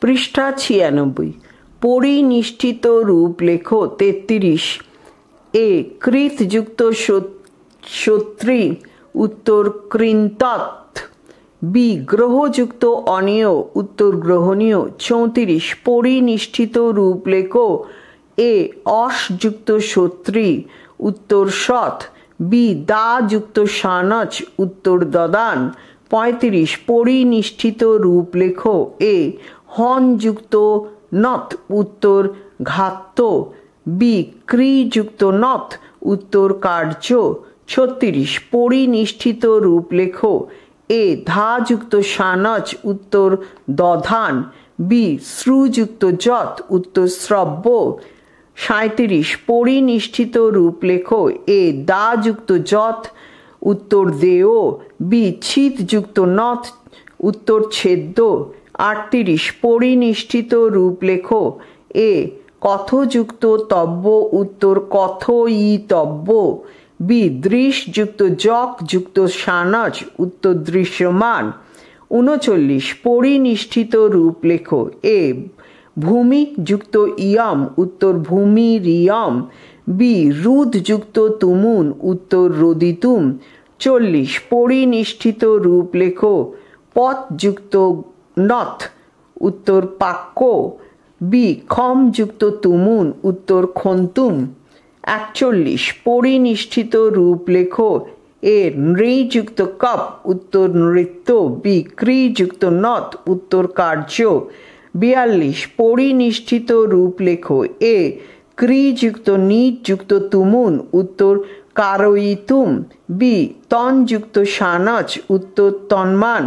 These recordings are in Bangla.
পৃষ্ঠা 96। পরিনিষ্ঠিত রূপ লেখো। 33। এ কৃত যুক্ত সত্রী, উত্তর কৃন্তত। বি গ্রহযুক্ত অনীয়, উত্তর গ্রহণীয়। 34। পরিনিষ্ঠিত রূপ লেখো। এ অস যুক্ত সত্রী, উত্তর সৎ। বি দা যুক্ত সানচ, উত্তর দদান। 35। পরিনিষ্ঠিত রূপ লেখো। এ হন যুক্ত নত, উত্তর ঘাত্য। বি ক্রি যুক্ত নত, উত্তর কার্য। 36। পরিনিষ্ঠিত রূপ লেখো। এ ধা যুক্ত সানচ, উত্তর দধান। বি শ্রু যুক্ত যত, উত্তর শ্রব্য। 37। পরিনিষ্ঠিত রূপ লেখো। এ দা যুক্ত যত, উত্তর দেয়। বি ছিত যুক্ত নথ, উত্তর ছেদ্য। 38। পরিনিষ্ঠিত রূপ লেখো। এ কথযুক্ত তব্য, উত্তর কথয়িতব্য। বি দৃশ যুক্ত যক যুক্ত সানচ, উত্তর দৃশ্যমান। 39। পরিনিষ্ঠিত রূপ লেখো। এ ভূমি যুক্ত ইয়ম, উত্তর ভূমিরিয়ম। বি রুদ যুক্ত তুমুন, উত্তর রোদিতুম। 40। পরিনিষ্ঠিত রূপ লেখো। পথ যুক্ত নথ, উত্তর পাক্য। বি খম যুক্ত তুমুন, উত্তর খন্তুম। 41। পরিনিষ্ঠিত রূপ লেখো। এ নৃ যুক্ত কপ, উত্তর নৃত্য। বি ক্রি যুক্ত নথ, উত্তর কার্য। 42। পরিনিষ্ঠিত রূপ লেখো। এ ক্রি যুক্ত নিট যুক্ত তুমুন, উত্তর কারয়িতুম। বি তন যুক্ত সানচ, উত্তর তন্মান।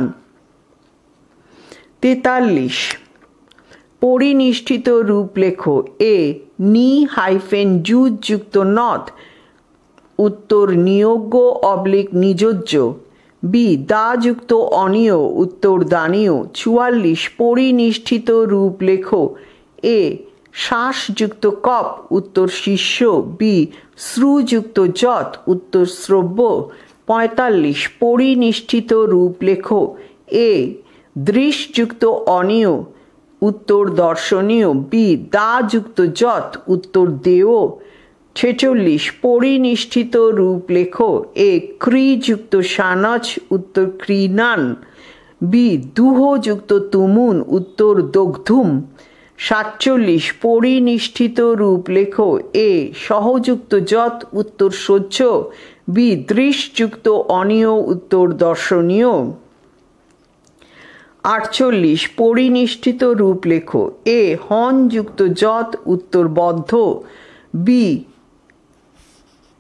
43। পরিনিষ্ঠিত রূপ লেখো। এ নি হাইফেন যুজ যুক্ত নথ, উত্তর নিয়োগ্য অবলিক নিযোজ্য। বি দা যুক্ত অনীয়, উত্তর দানীয়। 44। পরিনিষ্ঠিত রূপ লেখো। এ শ্বাস যুক্ত কপ, উত্তর শিষ্য। বি শ্রু যুক্ত যত, উত্তর শ্রব্য। 45। পরিনিষ্ঠিত রূপ লেখো। এ দৃশ যুক্ত অনীয়, উত্তর দর্শনীয়। বি দা যুক্ত যত, উত্তর দেয়। 46। পরিনিষ্ঠিত রূপ লেখো। এ ক্রি যুক্ত সানচ, উত্তর ক্রীনান। বি দুহ যুক্ত তুমুন, উত্তর দগ্ধুম। 47। পরিনিষ্ঠিত রূপ লেখো। এ সহযুক্ত যত, উত্তর সহ্য। বি দৃশ যুক্ত অনীয়, উত্তর দর্শনীয়। 48। পরিনিষ্ঠিত রূপ লেখো। এ হন যুক্ত যত, উত্তর বদ্ধ। বি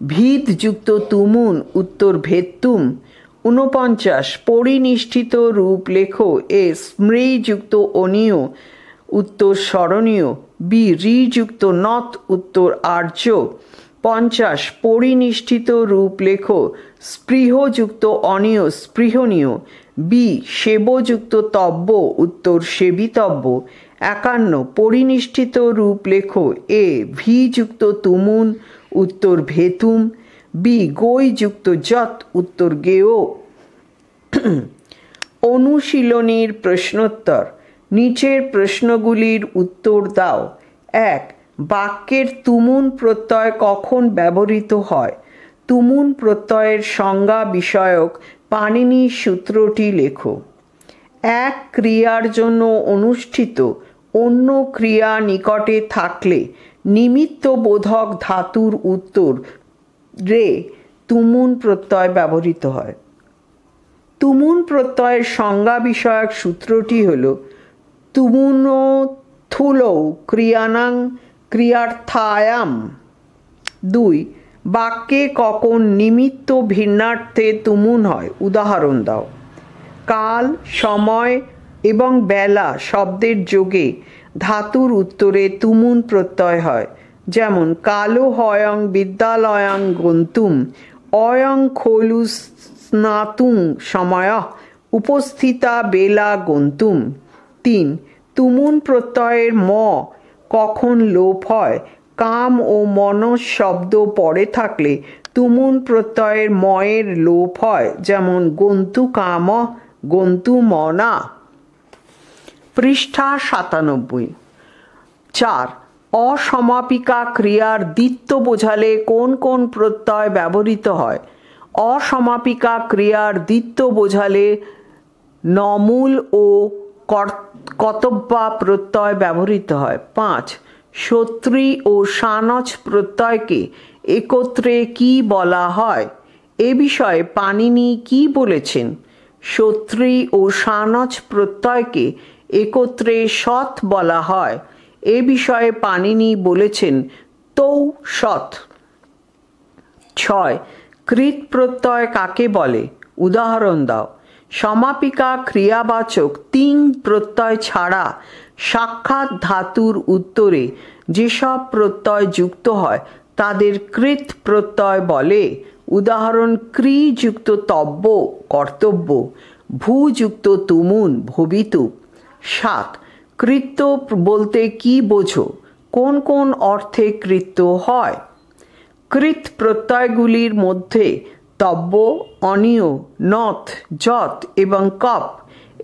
ভিদ যুক্ত তুমুন, উত্তর ভেত্তুম। 49। পরিনিষ্ঠিত রূপ লেখো। এ স্মৃ যুক্ত অনীয়, উত্তর স্মরণীয়। বি রি যুক্ত নথ, উত্তর আর্য। 50। পরিনিষ্ঠিত রূপ লেখো। স্পৃহ যুক্ত অনীয়, স্পৃহনীয়। বি সেব যুক্ত তব্য, উত্তর সেবিতব্য। 51। পরিনিষ্ঠিত রূপ লেখো। এ ভি যুক্ত তুমুন, উত্তর ভেতুম। বি গই যুক্ত যত, উত্তর গেয়। অনুশীলনীর প্রশ্নোত্তর। নিচের প্রশ্নগুলির উত্তর দাও। 1. বাক্যের তুমুন প্রত্যয় কখন ব্যবহৃত হয়? তুমুন প্রত্যয়ের সংজ্ঞা বিষয়ক পাণিনি সূত্রটি লেখো। এক ক্রিয়ার জন্য অনুষ্ঠিত অন্য ক্রিয়া নিকটে থাকলে নিমিত্তবোধক ধাতুর উত্তরে তুমুন প্রত্যয় ব্যবহৃত হয়। তুমুন প্রত্যয়ের সংজ্ঞা বিষয়ক সূত্রটি হল তুমুনথুলৌ ক্রিয়ানাং ক্রিয়ার্থায়াম। 2. বাক্যে কখন নিমিত্ত ভিন্নার্থে তুমুন হয়? উদাহরণ দাও। কাল, সময় এবং বেলা শব্দের যোগে ধাতুর উত্তরে তুমুন প্রত্যয় হয়। যেমন কালো হয়ং বিদ্যালয়ং গন্তুম, অয়ং খলু স্নাতুং সময়ঃ উপস্থিতা বেলা গন্তুম। 3. তুমুন প্রত্যয়ের ম কখন লোপ হয়? কাম ও মনস শব্দ পরে থাকলে তুমুন প্রত্যয়ের ময়ের লোপ হয়। যেমন গন্তু কাম, গন্তু মনা। পৃষ্ঠা 97। 4 অসমাপিকা ক্রিয়ার দ্বিত্ব বোঝালে কোন কোন প্রত্যয় ব্যবহৃত হয়? অসমাপিকা ক্রিয়ার দ্বিত্ব বোঝালে নমূল ও কর্তব্যা প্রত্যয় ব্যবহৃত হয়। 5 সত্রী ও সানচ প্রত্যয়কে একত্রে কি বলা হয়? এ বিষয়ে পাণিনি কি বলেছেন? সত্রী ও সানচ প্রত্যয়কে একত্রে সৎ বলা হয়। এ বিষয়ে পাণিনি বলেছেন তৌ সৎ। 6 কৃৎ প্রত্যয় কাকে বলে? উদাহরণ দাও। সমাপিকা ক্রিয়াবাচক 3 প্রত্যয় ছাড়া সাক্ষাৎ ধাতুর উত্তরে যেসব প্রত্যয় যুক্ত হয় তাদের কৃৎ প্রত্যয় বলে। উদাহরণ ক্রি যুক্ত তব্য কর্তব্য, ভূ যুক্ত তুমুন ভবিতুক। 7 কৃত্য বলতে কি বোঝো? কোন কোন অর্থে কৃত্য হয়? কৃৎ প্রত্যয়গুলির মধ্যে তব্য, অনীয়, নথ, যৎ এবং কপ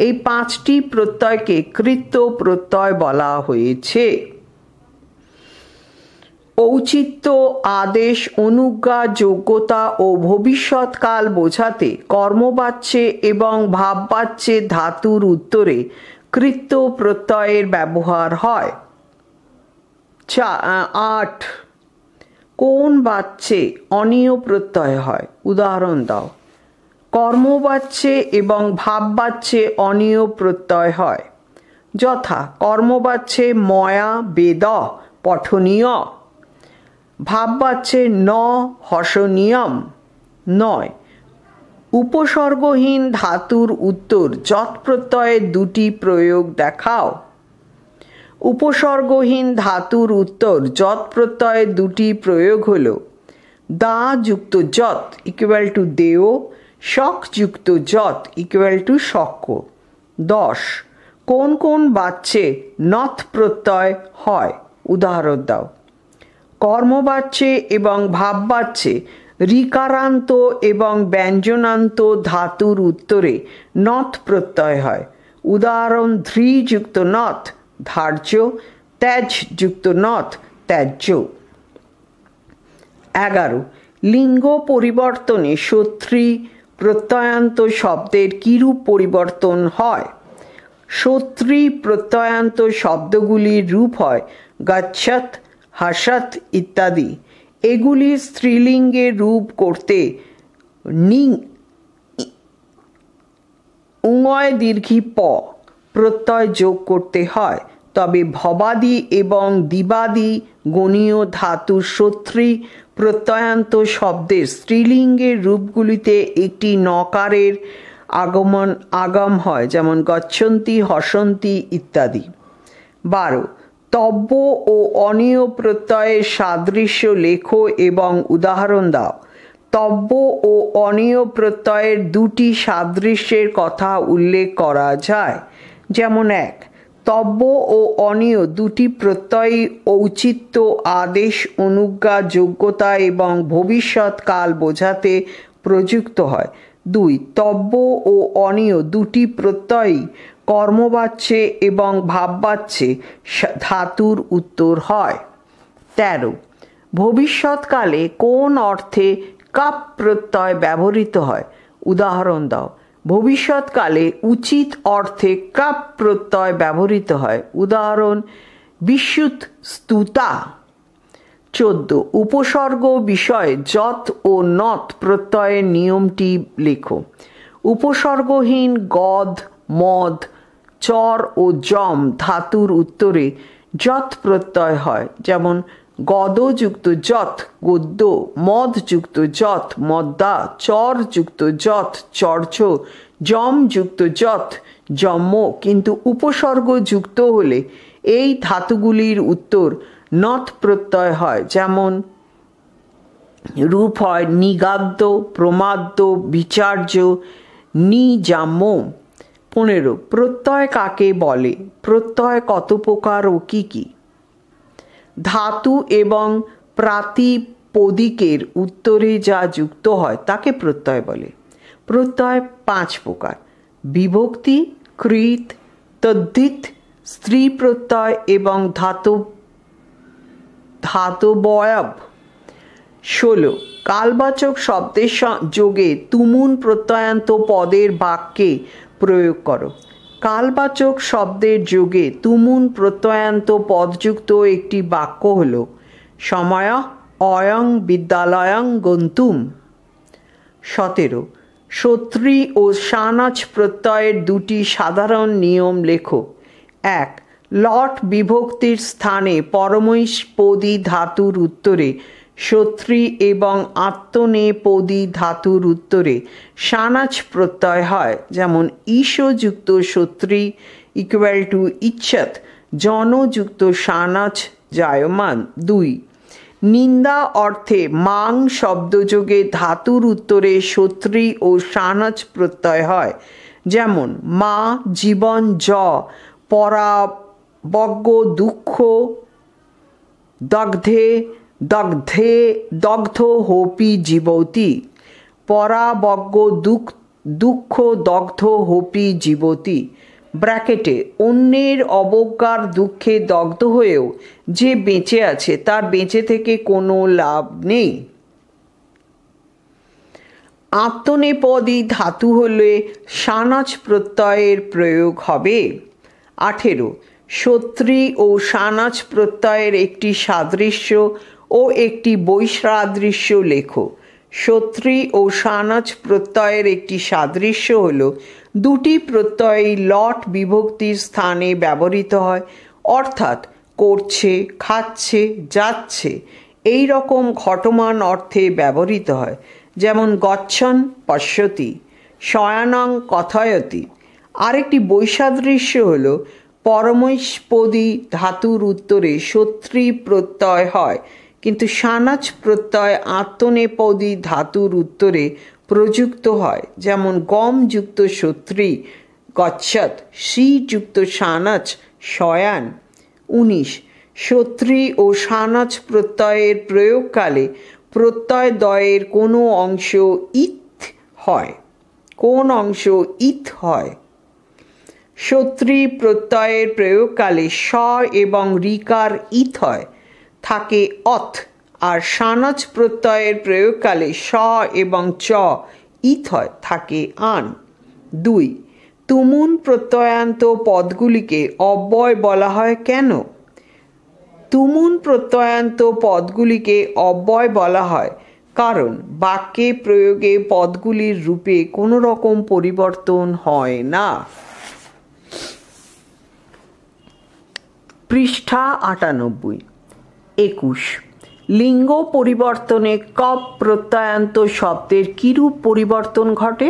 এই 5টি প্রত্যয়কে কৃত্য প্রত্যয় বলা হয়েছে। ঔচিত্য, আদেশ, অনুজ্ঞা, যোগ্যতা ও ভবিষ্যৎকাল বোঝাতে কর্মবাচ্যে এবং ভাববাচ্যে ধাতুর উত্তরে কৃত্য প্রত্যয়ের ব্যবহার হয়। 8 কোন বাচ্যে অনীয় প্রত্যয় হয়? উদাহরণ দাও। কর্মবাচ্যে এবং ভাববাচ্যে অনীয় প্রত্যয় হয়, যথা কর্মবাচ্যে ময়া বেদ পঠনীয়, ভাববাচ্যে ন হসনীয়ম। 9 উপসর্গহীন ধাতুর উত্তর যৎ প্রত্যয়ের 2টি প্রয়োগ দেখাও। উপসর্গহীন ধাতুর উত্তর যৎ প্রত্যয়ের 2টি প্রয়োগ হল দা যুক্ত যৎ ইকুয়াল টু দেও, শক যুক্ত যৎ ইকুয়াল টু শক্য। 10 কোন কোন বাচ্যে নথ প্রত্যয় হয়? উদাহরণ দাও। কর্মবাচ্যে এবং ভাববাচ্যে ঋকারান্ত এবং ব্যঞ্জনান্ত ধাতুর উত্তরে নথ প্রত্যয় হয়। উদাহরণ ধ্রি যুক্ত নথ ধার্য, ত্যাজ যুক্ত নথ ত্যাজ্য। 11 লিঙ্গ পরিবর্তনে সত্রী প্রত্যয়ান্ত শব্দের কিরূপ পরিবর্তন হয়? সত্রী প্রত্যয়ান্ত শব্দগুলির রূপ হয় গচ্ছত, হাসত ইত্যাদি। এগুলি স্ত্রীলিঙ্গের রূপ করতে উঙয় দীর্ঘী প প্রত্যয় যোগ করতে হয়। তবে ভবাদি এবং দিবাদি গণীয় ধাতু সত্রী প্রত্যয়ান্ত শব্দের স্ত্রীলিঙ্গের রূপগুলিতে একটি নকারের আগম হয়, যেমন গচ্ছন্তি, হসন্তি ইত্যাদি। 12 তব্য ও অনীয় প্রত্যয়ের সাদৃশ্য লেখো এবং উদাহরণ দাও। তব্য ও অনীয় প্রত্যয়ের 2টি সাদৃশ্যের কথা উল্লেখ করা যায়, যেমন 1 তব্য ও অনীয় 2টি প্রত্যয়ই ঔচিত্য, আদেশ, অনুজ্ঞা, যোগ্যতা এবং ভবিষ্যৎকাল বোঝাতে প্রযুক্ত হয়। 2 তব্য ও অনীয় 2টি প্রত্যয়ই কর্মবাচ্যে এবং ভাববাচ্যে ধাতুর উত্তর হয়। 13 ভবিষ্যৎকালে কোন অর্থে কাপ প্রত্যয় ব্যবহৃত হয়? উদাহরণ দাও। ভবিষ্যৎকালে উচিত অর্থে কাপ প্রত্যয় ব্যবহৃত হয়। উদাহরণ বিশুত স্তুতা। 14 উপসর্গ বিষয়ে যৎ ও নথ প্রত্যয়ের নিয়মটি লেখো। উপসর্গহীন গদ, মদ, চর ও যম ধাতুর উত্তরে যৎ প্রত্যয় হয়, যেমন গদ যুক্ত যৎ গদ্য, মদ যুক্ত যৎ মদ্দা, চর যুক্ত যৎ চর্চ, যম যুক্ত যৎ যম্য। কিন্তু উপসর্গ যুক্ত হলে এই ধাতুগুলির উত্তর নথ প্রত্যয় হয়, যেমন রূপ হয় নিগাদ্য, প্রমাদ্য, বিচার্য, নিজাম্য। 15 প্রত্যয় কাকে বলে? প্রত্যয় কত প্রকার ও কি কি? ধাতু এবং প্রাতিপদিকের উত্তরে যা যুক্ত হয় তাকে প্রত্যয় বলে। প্রত্যয় 5 প্রকার: বিভক্তি, কৃত, তদ্ধিত, স্ত্রী প্রত্যয় এবং ধাতবয়ব। 16 কালবাচক শব্দের যোগে তুমুন প্রত্যয়ান্ত পদের বাক্যে প্রয়োগ করো। কালবাচক শব্দের যোগে তুমুন প্রত্যয়ান্ত পদযুক্ত একটি বাক্য হল সময় অয়ং বিদ্যালয়ং গন্তুম। 17 সত্রী ও সানাচ প্রত্যয়ের দুটি সাধারণ নিয়ম লেখো। 1 লট বিভক্তির স্থানে পরমৈস্পদী ধাতুর উত্তরে সত্রী এবং আত্মনেপদী ধাতুর উত্তরে সানাচ প্রত্যয় হয়, যেমন ঈশযুক্ত সত্রী ইকুয়াল টু ইচ্ছৎ, জনযুক্ত সানাচ জায়মান। 2 নিন্দা অর্থে মাং শব্দযোগে ধাতুর উত্তরে সত্রী ও সানাচ প্রত্যয় হয়, যেমন মা জীবন জ পরাবজ্ঞ দুঃখ দগ্ধ হোপি জীবতি। পরাবজ্ঞ দুঃখ দগ্ধ হোপি জীবতি ব্র্যাকেটে অন্যের অবজ্ঞার দুঃখে দগ্ধ হয়েও যে বেঁচে আছে তার বেঁচে থেকে কোনো লাভ নেই। আত্মনেপদী ধাতু হলে সানাচ প্রত্যয়ের প্রয়োগ হবে। 18 সত্রী ও সানাচ প্রত্যয়ের একটি সাদৃশ্য ও একটি বৈসাদৃশ্য লেখো। সত্রী ও সানাচ প্রত্যয়ের একটি সাদৃশ্য হল দুটি প্রত্যয়ই লট বিভক্তির স্থানে ব্যবহৃত হয়, অর্থাৎ করছে, খাচ্ছে, যাচ্ছে এই রকম ঘটমান অর্থে ব্যবহৃত হয়, যেমন গচ্ছন পশ্যতি, শয়ানং কথয়তি। আরেকটি বৈসাদৃশ্য হল পরমৈস্পদী ধাতুর উত্তরে সত্রী প্রত্যয় হয়, কিন্তু সানাচ প্রত্যয় আত্মনেপদী ধাতুর উত্তরে প্রযুক্ত হয়, যেমন গম যুক্ত সত্রী গচ্ছত, সি যুক্ত সানাচ শয়ান। 19 সত্রী ও সানাচ প্রত্যয়ের প্রয়োগকালে প্রত্যয়দ্বয়ের কোনো অংশ ইথ হয়। কোন অংশ ইথ হয়? সত্রী প্রত্যয়ের প্রয়োগকালে স এবং রিকার ইথ হয়, থাকে অথ, আর সানাচ প্রত্যয়ের প্রয়োগকালে স এবং চ ইথ হয়, থাকে আন। 2 তুমুন প্রত্যয়ান্ত পদগুলিকে অব্যয় বলা হয় কেন? তুমুন প্রত্যয়ান্ত পদগুলিকে অব্যয় বলা হয় কারণ বাক্যে প্রয়োগে পদগুলির রূপে কোনো রকম পরিবর্তন হয় না। পৃষ্ঠা 98। 21 লিঙ্গ পরিবর্তনে কপ প্রত্যয়ান্ত শব্দের কিরূপ পরিবর্তন ঘটে?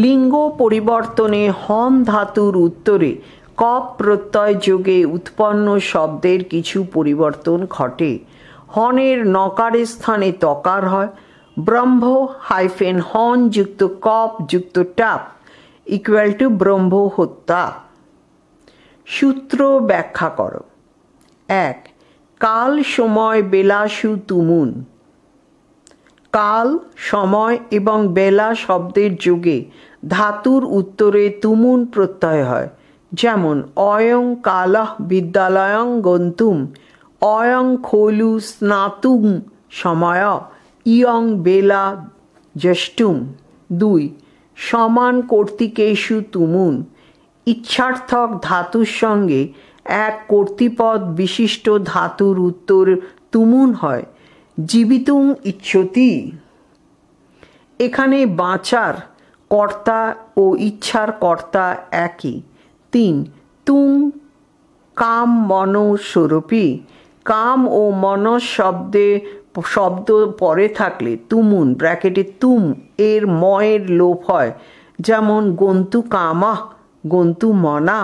লিঙ্গ পরিবর্তনে হন ধাতুর উত্তরে কপ প্রত্যয় যোগে উৎপন্ন শব্দের কিছু পরিবর্তন ঘটে। হনের নকারের স্থানে তকার হয়। ব্রহ্ম হাইফেন হন যুক্ত কপ যুক্ত টাপ ইকুয়াল টু ব্রহ্ম হত্যা। সূত্র ব্যাখ্যা করো। 1 কাল সময় বেলাসু তুমুন। কাল সময় এবং বেলা শব্দের যোগে ধাতুর উত্তরে তুমুন প্রত্যয় হয়, যেমন অয়ং কালঃ বিদ্যালয়ং গন্তুম, অয়ং খলু স্নাতুং সময়, ইয়ং বেলা জ্যেষ্ঠুম। 2 সমান কর্তৃকেষু তুমুন। ইচ্ছার্থক ধাতুর সঙ্গে এক কর্তৃপদ বিশিষ্ট ধাতুর উত্তর তুমুন হয়, জীবিতুং ইচ্ছতি। এখানে বাঁচার কর্তা ও ইচ্ছার কর্তা একই। 3 তুম কাম মনো স্বরূপী। কাম ও মনস শব্দ পরে থাকলে তুমুন ব্র্যাকেটে তুম এর ময়ের লোপ হয়, যেমন গন্তু কামাহ গন্তু মনা।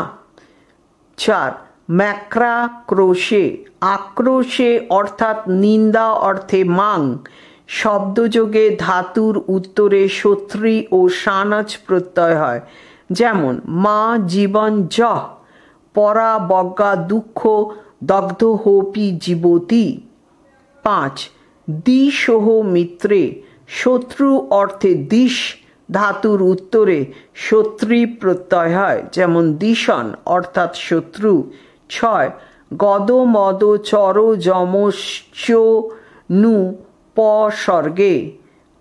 4 ম্যাক্রা ক্রোশে। আক্রোশে অর্থাৎ নিন্দা অর্থে মাং শব্দযোগে ধাতুর উত্তরে সত্রী ও সানাচ প্রত্যয় হয়, যেমন মা জীবন জ পরাবজ্ঞা দুঃখ দগ্ধ হোপি জীবতি। 5 দিশোহ মিত্রে। শত্রু অর্থে দিশ ধাতুর উত্তরে শত্রী প্রত্যয় হয়, যেমন দিশন অর্থাৎ শত্রু। 6 গদ মদ চর যম নু প স্বর্গে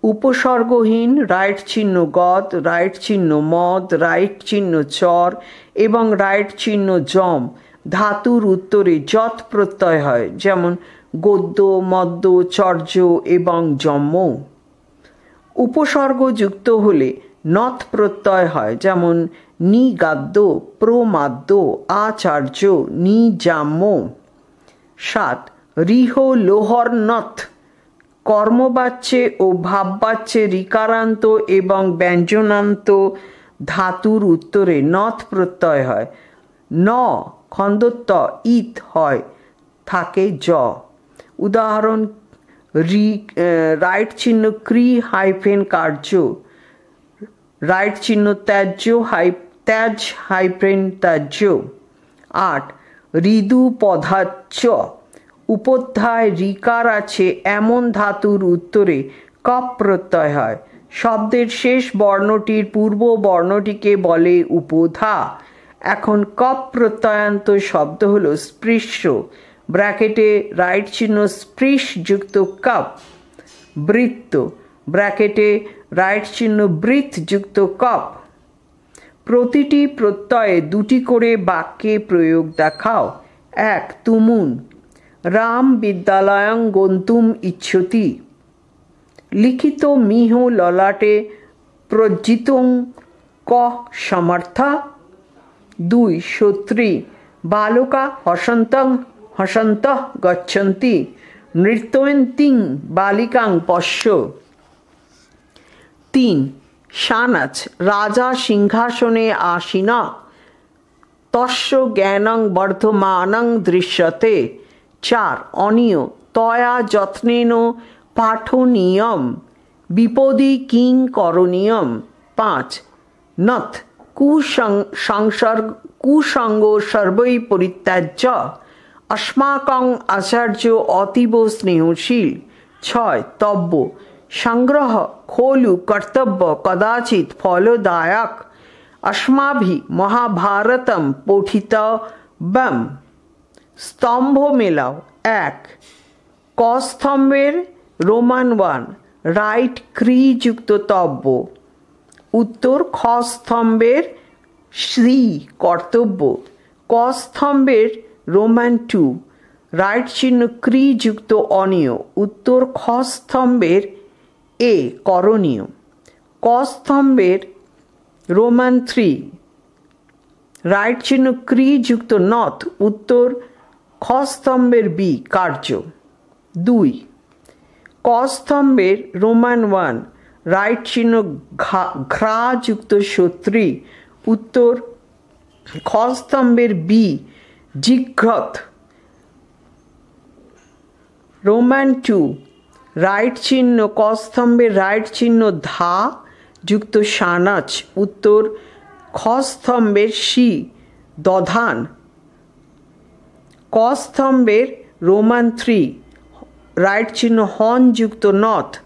উপসর্গহীন রাইট চিহ্ন গদ, রাইট চিহ্ন মদ, রাইট চিহ্ন চর এবং রাইট চিহ্ন যম ধাতুর উত্তরে যৎ প্রত্যয় হয়, যেমন গদ্য, মদ্য, চর্য এবং যম্য। উপসর্গ যুক্ত হলে নথ প্রত্যয় হয়, যেমন নিগাদ্য, প্রমাদ্য, আচার্য, নিজাম্য। 7 রিহ লোহর নথ কর্মবাচ্যে ও ভাববাচ্যে রিকারান্ত এবং ব্যঞ্জনান্ত ধাতুর উত্তরে নথ প্রত্যয় হয়। ন খন্দত্ব ইত হয়, থাকে জ। উদাহরণ রাইট চিহ্ন ক্রি হাইফেন কার্য, রাইট চিহ্ন ত্যাজ্য ত্যাজ হাইফেন ত্যাজ্য। 8 ঋদু পদাচ্য উপধ্যায় রিকার আছে এমন ধাতুর উত্তরে কপ প্রত্যয় হয়। শব্দের শেষ বর্ণটির পূর্ব বর্ণটিকে বলে উপধা। এখন কপ প্রত্যয়ান্ত শব্দ হলো স্পৃশ্য, ব্র্যাকেটে রাইট চিহ্ন স্পৃশ যুক্ত কপ। বৃত্ত, ব্র্যাকেটে রাইট চিহ্ন বৃত্ত যুক্ত কপ। প্রতিটি প্রত্যয়ে দুটি করে বাক্যে প্রয়োগ দেখাও। 1 তুমুন রাম বিদ্যালয়ং গন্তুম ইচ্ছতি লিখিত মিহ ললাটে প্রজ্জিতং ক সমর্থা। 2 সত্রী বালকা হসন্তঃ গচ্ছন্তি নৃত্যন্তিং বালিকাং পশ্য। 3 সানাচ রাজা সিংহাসনে আসীনা তস্য জ্ঞানং বর্ধমানং দৃশ্যতে। 4 অনিয় তয়া যত্নেন পাঠনীয়ম বিপদী কিং করণীয়ম। 5 নথ কুসঙ্গ সর্বৈ পরিত্যাজ্য अस्माकं आचार्य अतीव स्नेहशील। 6 तब्य संग्रह खोलु कर्तव्य कदाचित फलदायक अस्माभिः महाभारतं पठितव्यम्। स्तंभ मेलाओ। 1 क स्तंभेर रोमान 1 राइट क्री युक्त तब्य उत्तर ख स्तंभेर श्री कर्तव्य। क स्तंभेर रोमान 2 राइट चिन्ह क्री युक्त अनिय उत्तर ख स्तंभेर ए करणीय। क स्तंभेर रोमान 3 राइट चिन्ह क्री युक्त नथ उत्तर ख स्तंभेर बी कार्य। 2 क स्तंभेर रोमान 1 राइट चिन्ह घ्रा युक्त शत्री उत्तर ख स्तंभेर बी जिघ्रत। रोमान 2 राइट चिन्ह क स्तंभेर राइट चिन्ह धा युक्त शानाच उत्तर ख स्तंभेर शी दधान। क स्तंभेर रोमान 3 राइट चिन्ह हन युक्त नथ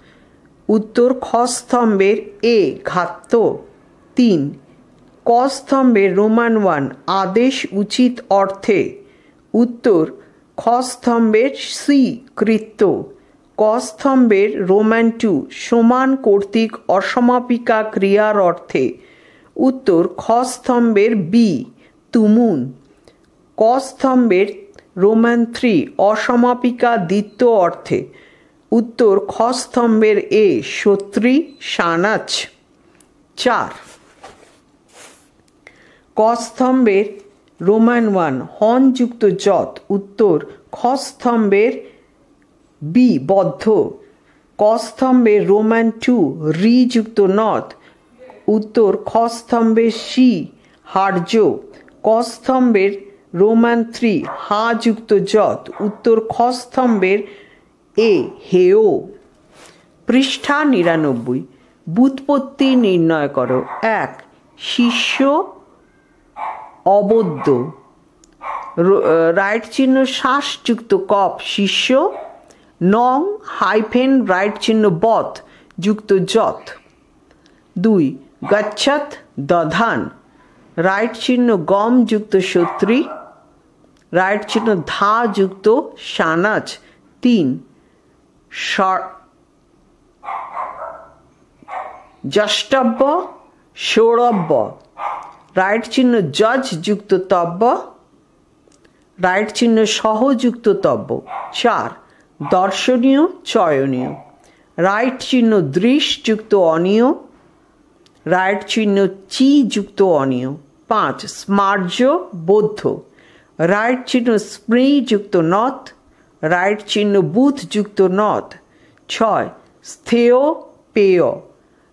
उत्तर ख स्तंभेर ए घात्य। 3 क स्तंभेर रोमान 1 आदेश उचित अर्थे उत्तर ख स्तंभेर सी कृत्य। क स्तंभेर रोमान 2 समान कर्तृक असमापिका क्रियार अर्थे उत्तर ख स्तंभेर बी तुमुन। क स्तंभेर रोमान 3 असमापिका द्वित्व अर्थे उत्तर ख स्तंभेर ए शत्री शानाच। 4 क स्तंभेर रोमान 1 हन युक्त जत उत्तर ख स्तंभेर बी बद्ध। क स्तंभेर रोमान 2 री युक्त नथ उत्तर ख स्तंभेर शी हार्य। क स्तंभेर रोमान 3 हा युक्त जत उत्तर ख स्तंभेर ए हेय। पृष्ठा 99 व्युत्पत्ति निर्णय करो। 1 शिष्य अबद्ध राइट चिन्ह श्वास युक्त कप शिष्य। नং हाइफेन राइट चिन्ह बत युक्त जत। 2 গচ্ছত দধান, রাইট চিহ্ন গম যুক্ত সত্রী, রাইট চিহ্ন ধা যুক্ত সানাচ। 3 যষ্টব্য সৌরব্য, রাইট চিহ্ন যজ যুক্ত তব্য, রাইট চিহ্ন সহযুক্ত তব্য। 4 দর্শনীয় চয়নীয়, রাইট চিহ্ন দৃশ যুক্ত অনীয়, রাইট চিহ্ন চি যুক্ত অনীয়। 5 স্মার্য বৌদ্ধ, রাইট চিহ্ন স্মৃ যুক্ত নথ, রাইট চিহ্ন বুথ যুক্ত নথ। 6 স্থেয় পেয়,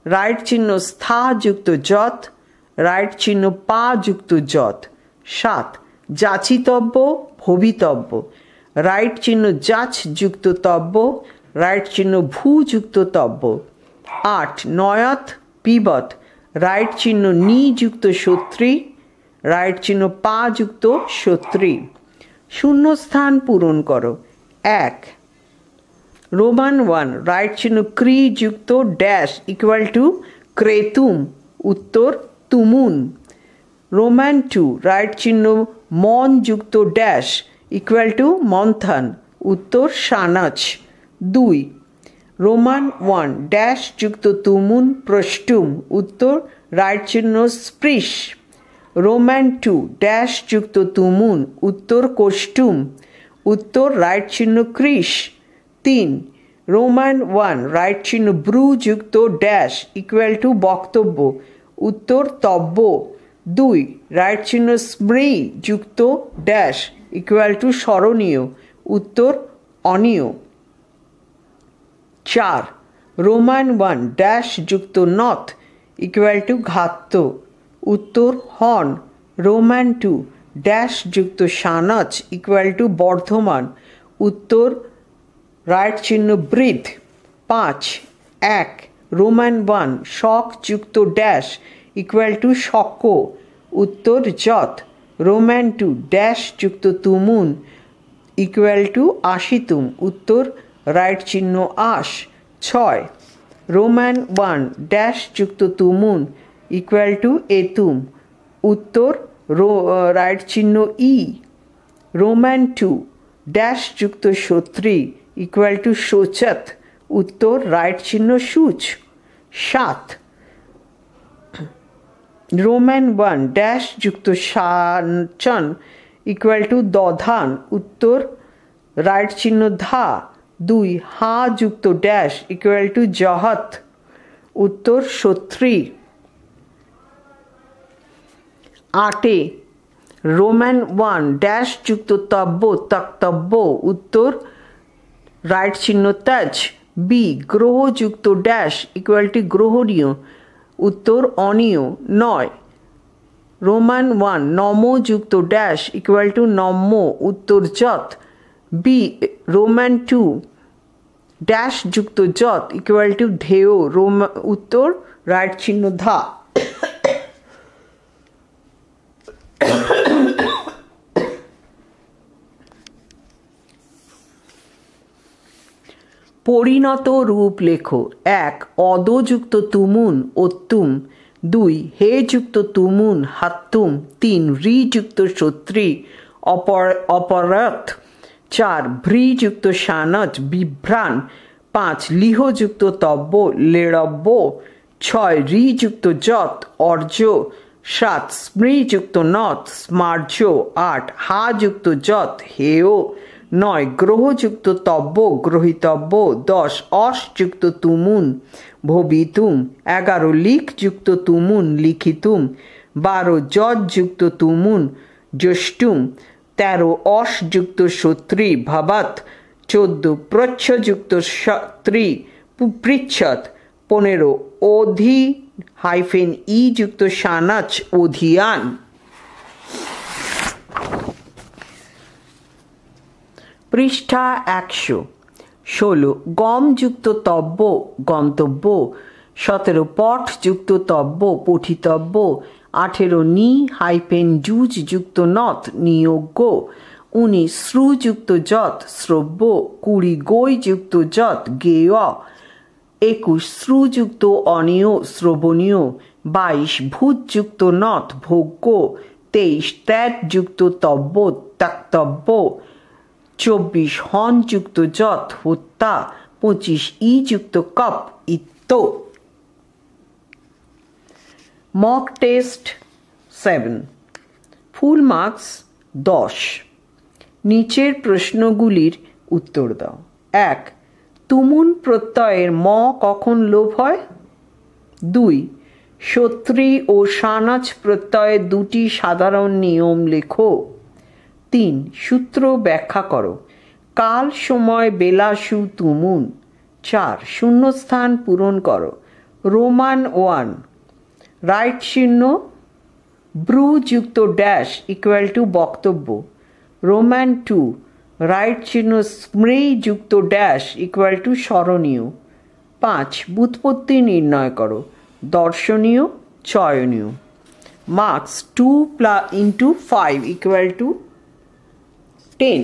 রাইট চিহ্ন স্থা যুক্ত যত, রাইট চিহ্ন পা যুক্ত যত। 7 যাচিতব্য ভবিতব্য, রাইট চিহ্ন যাচ যুক্ত তব্য, রাইট চিহ্ন ভূ যুক্ত তব্য। 8 নয়ত পিবত, রাইট চিহ্ন নি যুক্ত সত্রী, রাইট চিহ্ন পা যুক্ত সত্রী। শূন্যস্থান পূরণ করো। 1 রোমান 1 রাইট চিহ্ন ক্রি যুক্ত ড্যাশ ইকুয়াল টু ক্রেতুম, উত্তর তুমুন। রোমান 2 রাইট চিহ্ন মন যুক্ত ড্যাশ ইকুয়াল টু মন্থন, উত্তর সানাচ। 2 রোমান 1 ড্যাশ যুক্ত তুমুন প্রষ্টুম, উত্তর রাইট চিহ্ন স্পৃশ। রোমান 2 ড্যাশ যুক্ত তুমুন, উত্তর কোষ্টুম, উত্তর রাইট চিহ্ন কৃষ। 3 রোমান 1 রাইট চিহ্ন ব্রু যুক্ত ড্যাশ ইকুয়াল টু বক্তব্য, উত্তর তব্য। 2 রাইট চিহ্ন স্মৃ যুক্ত ড্যাশ ইকুয়াল টু স্মরণীয়, উত্তর অনীয়। 4 রোমান 1 ড্যাশ যুক্ত নথ ইকুয়াল টু ঘাত্য, উত্তর হন। রোমান 2 ড্যাশ যুক্ত সানাচ ইকুয়াল টু বর্ধমান, উত্তর রাইট চিহ্ন বৃদ্ধ। 5 1 রোমান 1 শক যুক্ত ড্যাশ ইকুয়াল টু শক্য, উত্তর যত। রোমান 2 ড্যাশ যুক্ত তুমুন ইকুয়াল টু আশিতুম, উত্তর রাইট চিহ্ন আশ। 6 রোমান 1 ড্যাশ যুক্ত তুমুন ইকুয়াল টু এতুম, উত্তর রাইট চিহ্ন ই। রোমান 2 ড্যাশ যুক্ত সত্রী ইকুয়াল টু শোচত, উত্তর রাইট চিহ্ন সুচ। 7 রোমান 1 ড্যাশ যুক্ত সাচন ইকুয়াল টু দধান, উত্তর রাইট চিহ্ন ধা। 2 হা যুক্ত ড্যাশ ইকুয়াল টু জহত, উত্তর সত্রী। 8 রোমান 1 ড্যাশ যুক্ত তব্য তক্তব্য, উত্তর রাইট চিহ্ন তজ। বি গ্রহ যুক্ত ড্যাশ ইকুয়াল টু গ্রহণীয়, উত্তর অনীয়। 9 রোমান 1 নম যুক্ত ড্যাশ ইকুয়াল টু নম্য, উত্তর যত। বি রোমান 2 ড্যাশ যুক্ত যত ইকুয়াল টু ধেয়, উত্তর রাইট চিহ্ন ধা। পরিণত রূপ লেখো। 1 অদযুক্ত তুমুন অত্তুম, 2 হে যুক্ত তুমুন হাত্তুম, 3 রি যুক্ত সত্রী অপরথ, 4 ভ্রি যুক্ত সানচ বিভ্রাণ, 5 লিহ যুক্ত তব্য লেড়ব্য, 6 রি যুক্ত যত অর্য, 7 স্মৃ যুক্ত নথ স্মার্য, 8 হা যুক্ত যত হেয়, 9 গ্রহযুক্ত তব্য গ্রহিতব্য, 10 অস যুক্ত তুমুন ভবিতুম, 11 লিখ যুক্ত তুমুন লিখিতুম, 12 যজ যুক্ত তুমুন জ্যষ্টুম, 13 অস যুক্ত সত্রী ভবত, 14 প্রচ্ছ যুক্ত সত্রী পৃচ্ছৎ, 15 অধি হাইফেন ই যুক্ত সানাচ অধিয়ান। পৃষ্ঠা 116 গম যুক্ত তব্য গন্তব্য, 17 পঠ যুক্ত তব্য পঠিতব্য, 18 নি হাইফেন যুজ যুক্ত নথ নিয়োগ্য, 19 শ্রু যুক্ত যত শ্রব্য, 20 গই যুক্ত যত গেয়, 21 শ্রুযুক্ত অনিয় শ্রবণীয়, 22 ভূতযুক্ত নথ ভোগ্য, 23 ত্যাযযুক্ত তব্য ত্যাক্তব্য, 24 হনযুক্ত যথ হত্যা, 25 ইযুক্ত কপ ইত্ত। Mock test 7, full marks 10। নিচের প্রশ্নগুলির উত্তর দাও। 1. তুমুন প্রত্যয়ের ম কখন লোপ হয়? 2. সত্রী ও সানাচ প্রত্যয়ের দুটি সাধারণ নিয়ম লেখো। 3. সূত্র ব্যাখ্যা করো। কাল সময় বেলা সু তুমুন। 4. শূন্যস্থান পূরণ করো। রোমান 1, রাইট চিহ্ন ব্রু যুক্ত ড্যাশ ইকুয়াল টু বক্তব্য। রোমান 2, রাইট চিহ্ন স্মৃ যুক্ত ড্যাশ ইকুয়াল টু স্মরণীয়। 5. ব্যুৎপত্তি নির্ণয় করো। দর্শনীয়, চয়নীয়। Marks 2 × 5 equal to 10।